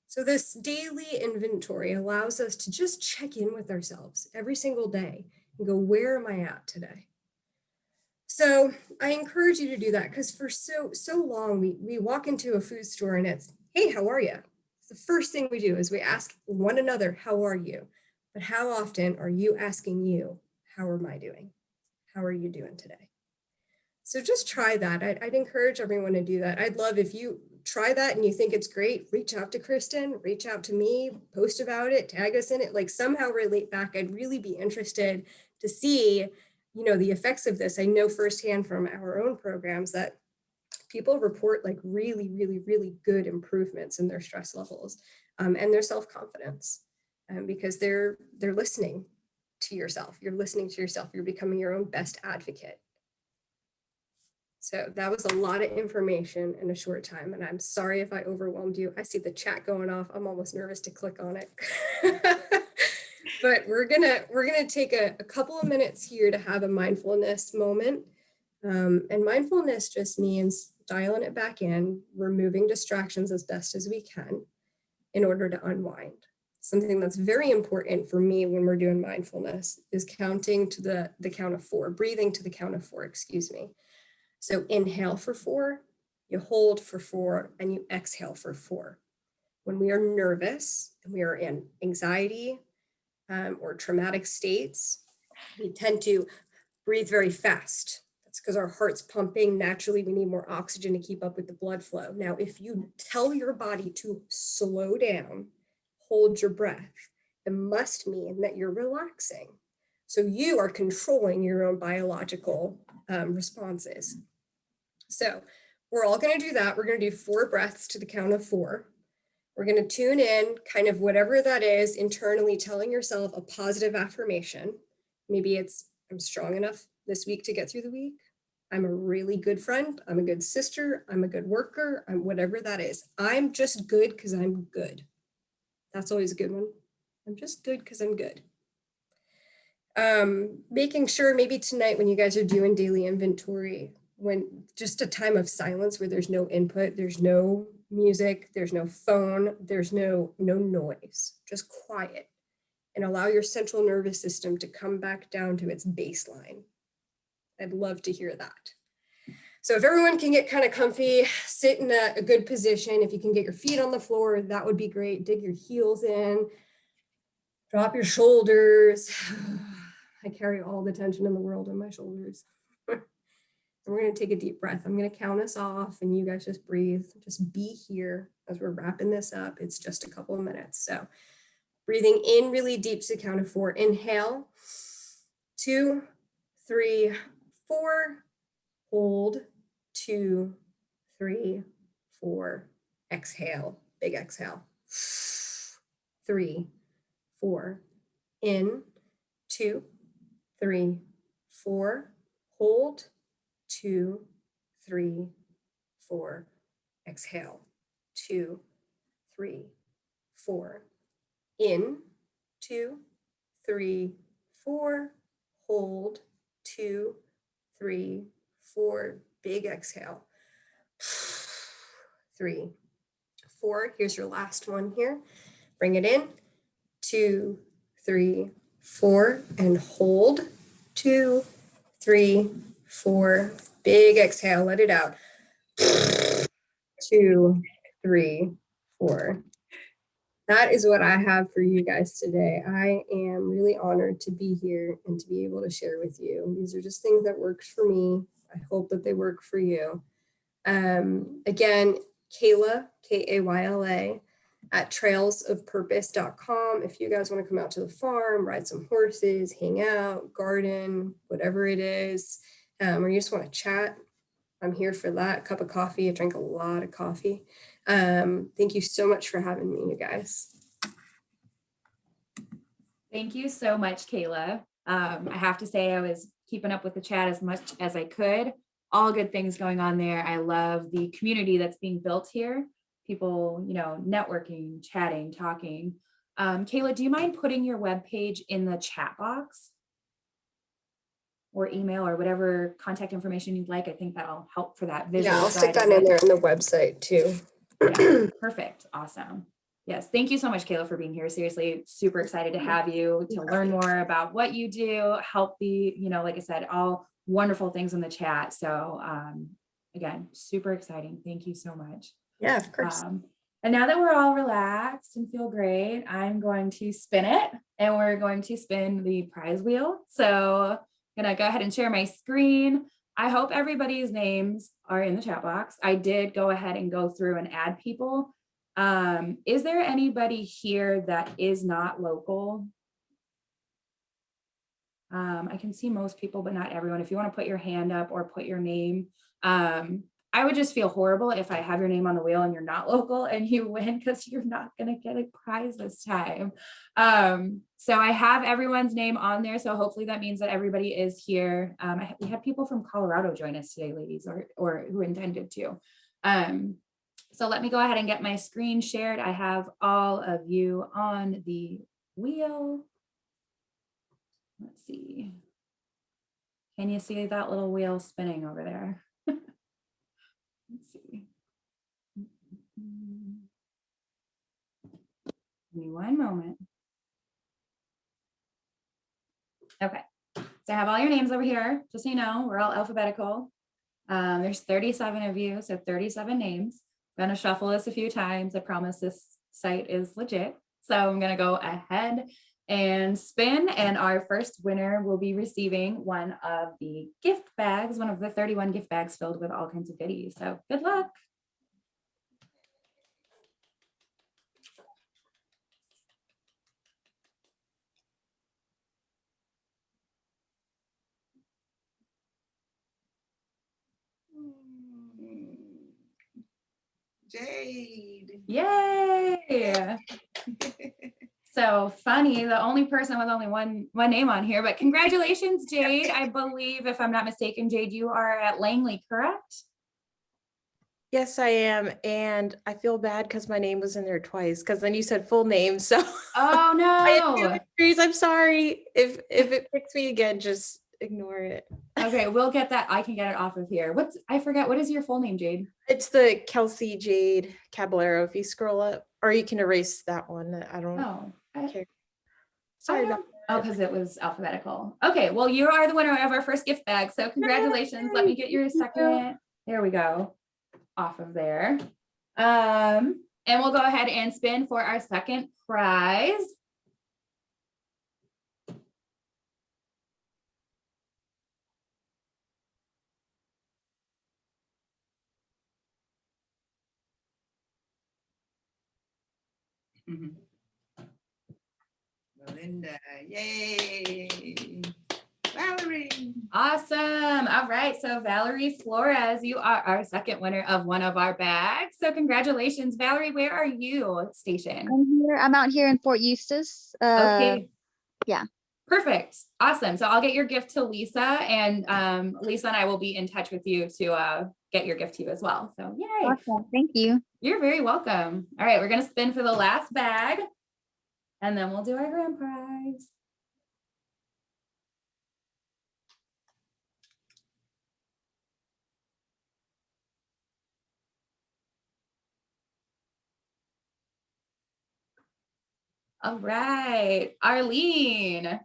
So this daily inventory allows us to just check in with ourselves every single day and go, where am I at today? So I encourage you to do that because for so long, we walk into a food store and it's, hey, how are you? The first thing we do is we ask one another, how are you? But how often are you asking you, how am I doing? How are you doing today? So just try that. I'd encourage everyone to do that. I'd love if you try that and you think it's great, reach out to Kristen, reach out to me, post about it, tag us in it, like somehow relate back. I'd really be interested to see, the effects of this. I know firsthand from our own programs that people report like really, really, really good improvements in their stress levels and their self-confidence because they're listening to yourself. You're listening to yourself. You're becoming your own best advocate. So that was a lot of information in a short time, and I'm sorry if I overwhelmed you. I see the chat going off. I'm almost nervous to click on it. But we're gonna take a couple of minutes here to have a mindfulness moment. And mindfulness just means dialing it back in, removing distractions as best as we can in order to unwind. Something that's very important for me when we're doing mindfulness is counting to the count of 4, breathing to the count of 4, excuse me. So inhale for 4, you hold for 4, and you exhale for 4. When we are nervous and we are in anxiety or traumatic states, we tend to breathe very fast. That's because our heart's pumping. Naturally, we need more oxygen to keep up with the blood flow. Now, if you tell your body to slow down, hold your breath, it must mean that you're relaxing. So you are controlling your own biological responses. So we're all going to do that. We're going to do 4 breaths to the count of 4. We're going to tune in, kind of whatever that is, internally telling yourself a positive affirmation. Maybe it's, I'm strong enough this week to get through the week. I'm a really good friend. I'm a good sister. I'm a good worker. I'm whatever that is. I'm just good because I'm good. That's always a good one. I'm just good because I'm good. Making sure maybe tonight when you guys are doing daily inventory, when just a time of silence where there's no input, there's no music, there's no phone, there's no noise, just quiet, and allow your central nervous system to come back down to its baseline. I'd love to hear that. So if everyone can get kind of comfy, sit in a good position. If you can get your feet on the floor, that would be great. Dig your heels in, drop your shoulders. I carry all the tension in the world on my shoulders. And we're going to take a deep breath. I'm going to count us off and you guys just breathe. Just be here as we're wrapping this up. It's just a couple of minutes. So breathing in really deep to the count of 4. Inhale, 2, 3, 4. Hold, 2, 3, 4. Exhale, big exhale. 3, 4. In, 2, 3, 4. Hold, 2, 3, 4. Exhale, 2, 3, 4. In, 2, 3, 4. Hold, 2, 3, 4. Big exhale. 3, 4. Here's your last one here. Bring it in. 2, 3, 4. And hold. 2, 3, 4. Big exhale. Let it out. 2, 3, 4. That is what I have for you guys today. I am really honored to be here and to be able to share with you. These are just things that worked for me. I hope that they work for you. Again, Kayla, Kayla, at trailsofpurpose.com. If you guys want to come out to the farm, ride some horses, hang out, garden, whatever it is, or you just want to chat, I'm here for that. A cup of coffee. I drink a lot of coffee. Thank you so much for having me, you guys. Thank you so much, Kayla. I have to say I was keeping up with the chat as much as I could. All good things going on there. I love the community that's being built here. People, networking, chatting, talking. Kayla, do you mind putting your webpage in the chat box? Or email or whatever contact information you'd like. I think that'll help for that visual. Yeah, I'll side stick that of in it. there on the website too. Yeah, perfect. Awesome. Yes. Thank you so much, Kayla, for being here. Seriously, super excited to have you, to learn more about what you do, help the, like I said, all wonderful things in the chat. So again, super exciting. Thank you so much. Yeah, of course. And now that we're all relaxed and feel great, I'm going to spin it and we're going to spin the prize wheel. So I'm gonna go ahead and share my screen. I hope everybody's names are in the chat box. I did go ahead and go through and add people. Is there anybody here that is not local? I can see most people, but not everyone. If you want to put your hand up or put your name, I would just feel horrible if I have your name on the wheel and you're not local and you win because you're not going to get a prize this time. So I have everyone's name on there. So hopefully that means that everybody is here. We had people from Colorado join us today, ladies, or who intended to. So let me go ahead and get my screen shared. I have all of you on the wheel. Let's see. Can you see that little wheel spinning over there? Let's see. Give me one moment. Okay. So I have all your names over here. Just so you know, we're all alphabetical. There's 37 of you, so 37 names. I'm going to shuffle this a few times. I promise this site is legit. So I'm going to go ahead and spin, and our first winner will be receiving one of the gift bags, one of the 31 gift bags filled with all kinds of goodies. So good luck. Jade. Yay. So funny, the only person with only one name on here, but congratulations, Jade. I believe, if I'm not mistaken, Jade, you are at Langley, correct? Yes, I am. And I feel bad because my name was in there twice because then you said full name. So oh no. I'm sorry. If it picks me again, just ignore it. Okay, we'll get that. I can get it off of here. I forget, what is your full name, Jade? It's the Kelsey Jade Caballero. If you scroll up, or you can erase that one. I don't care. Sorry about that. Oh, because it was alphabetical. Okay, well, you are the winner of our first gift bag. So congratulations. Let me get your second. There we go. Off of there. And we'll go ahead and spin for our second prize. Melinda, yay. Valerie. Awesome. All right. So Valerie Flores, you are our second winner of one of our bags. So congratulations, Valerie. Where are you stationed? I'm out here in Fort Eustis. Okay. Yeah. Perfect. Awesome. So I'll get your gift to Lisa, and Lisa and I will be in touch with you to get your gift to you as well. So yay. Awesome. Thank you. You're very welcome. All right. We're going to spin for the last bag, and then we'll do our grand prize. All right, Arlene.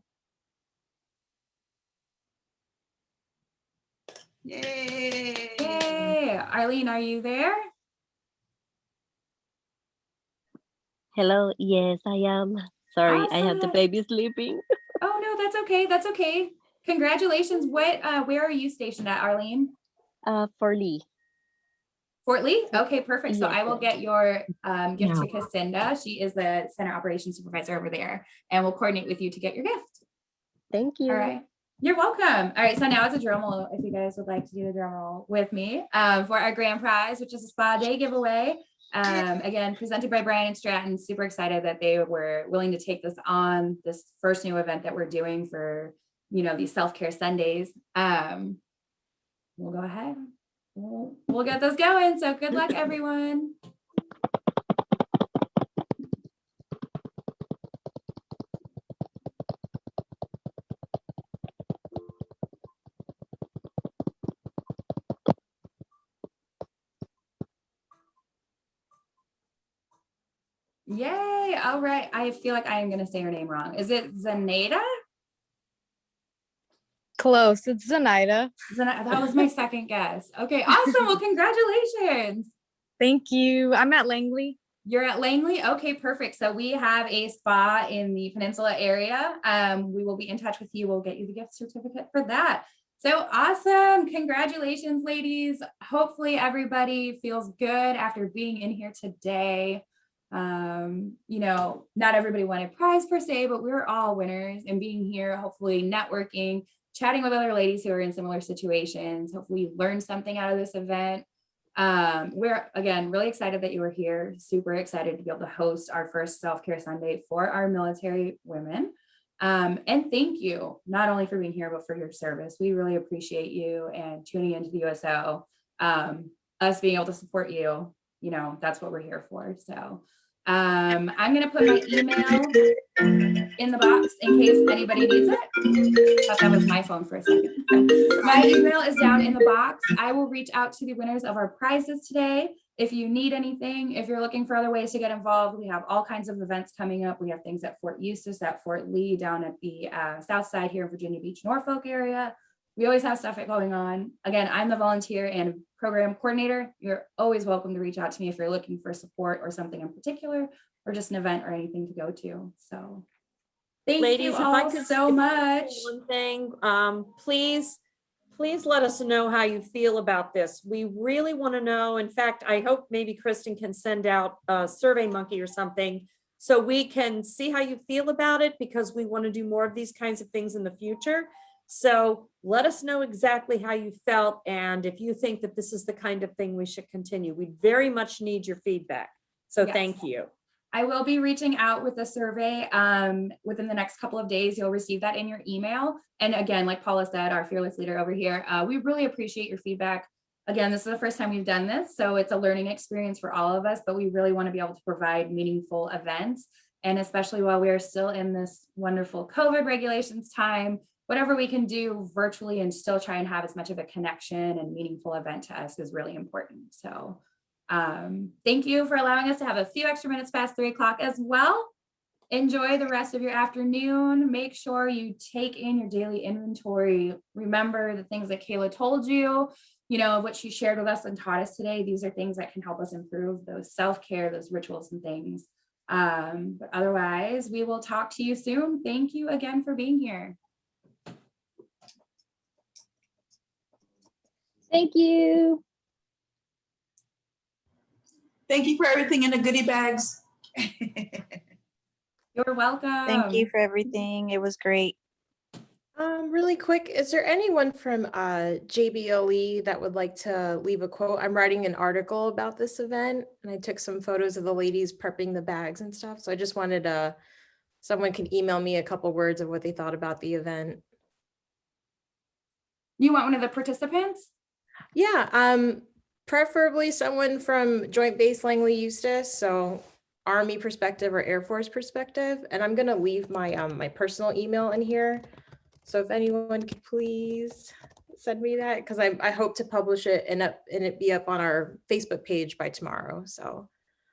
Yay. Yay. Arlene, are you there? Hello, yes, I am. Sorry, I have the Awesome. baby sleeping. Oh no, that's okay. That's okay. Congratulations. Where are you stationed at, Arlene? For Lee. Fort Lee? Okay, perfect. So Yes, I will yes. get your gift to Cassandra. She is the center operations supervisor over there, and we'll coordinate with you to get your gift. Thank you. All right. You're welcome. All right, so now it's a drum roll if you guys would like to do the drum roll with me for our grand prize, which is a spa day giveaway. Again, presented by Brian and Stratton. Super excited that they were willing to take this on, this first new event that we're doing for, these self-care Sundays. We'll go ahead. We'll get this going. So good luck, everyone. Yay. All right. I feel like I am going to say her name wrong. Is it Zenaida? Close. It's Zenaida. That was my second guess. Okay. Awesome. Well, congratulations. Thank you. I'm at Langley. You're at Langley? Okay, perfect. So we have a spa in the Peninsula area. We will be in touch with you. We'll get you the gift certificate for that. So awesome. Congratulations, ladies. Hopefully everybody feels good after being in here today. Not everybody won a prize per se, but we're all winners, and being here, hopefully networking, chatting with other ladies who are in similar situations. Hopefully you learned something out of this event. We're again really excited that you were here, super excited to be able to host our first self-care Sunday for our military women. And thank you not only for being here, but for your service. We really appreciate you and tuning into the USO, us being able to support you. That's what we're here for. So I'm going to put my email in the box in case anybody needs it. I thought that was my phone for a second. My email is down in the box. I will reach out to the winners of our prizes today. If you need anything, if you're looking for other ways to get involved, we have all kinds of events coming up. We have things at Fort Eustis, at Fort Lee, down at the south side here in Virginia Beach, Norfolk area. We always have stuff going on. Again, I'm the volunteer and program coordinator. You're always welcome to reach out to me if you're looking for support or something in particular, or just an event or anything to go to. So thank you all so much. One thing, please let us know how you feel about this. We really want to know. In fact, I hope maybe Kristen can send out a Survey Monkey or something so we can see how you feel about it, because we want to do more of these kinds of things in the future. So let us know exactly how you felt, and if you think that this is the kind of thing we should continue. We very much need your feedback. So yes. Thank you. I will be reaching out with a survey within the next couple of days. You'll receive that in your email. And again, like Paula said, our fearless leader over here, we really appreciate your feedback. Again, this is the first time we've done this, so it's a learning experience for all of us, but we really want to be able to provide meaningful events. And especially while we are still in this wonderful COVID regulations time, whatever we can do virtually and still try and have as much of a connection and meaningful event to us is really important. So thank you for allowing us to have a few extra minutes past 3 o'clock as well. Enjoy the rest of your afternoon. Make sure you take in your daily inventory. Remember the things that Kayla told you, what she shared with us and taught us today. These are things that can help us improve those self-care, those rituals and things. But otherwise, we will talk to you soon. Thank you again for being here. Thank you. Thank you for everything in the goodie bags. You're welcome. Thank you for everything. It was great. Really quick, is there anyone from JBLE that would like to leave a quote? I'm writing an article about this event and I took some photos of the ladies prepping the bags and stuff. So I just wanted someone can email me a couple words of what they thought about the event. You want one of the participants? Yeah, preferably someone from Joint Base Langley Eustis, so Army perspective or Air Force perspective. And I'm gonna leave my my personal email in here. So if anyone could please send me that, because I hope to publish it and it be up on our Facebook page by tomorrow. So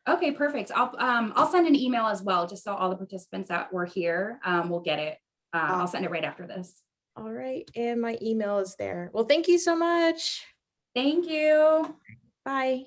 Okay, perfect. I'll send an email as well, just so all the participants that were here will get it. I'll send it right after this. all right, and my email is there. Well, thank you so much. Thank you. Bye.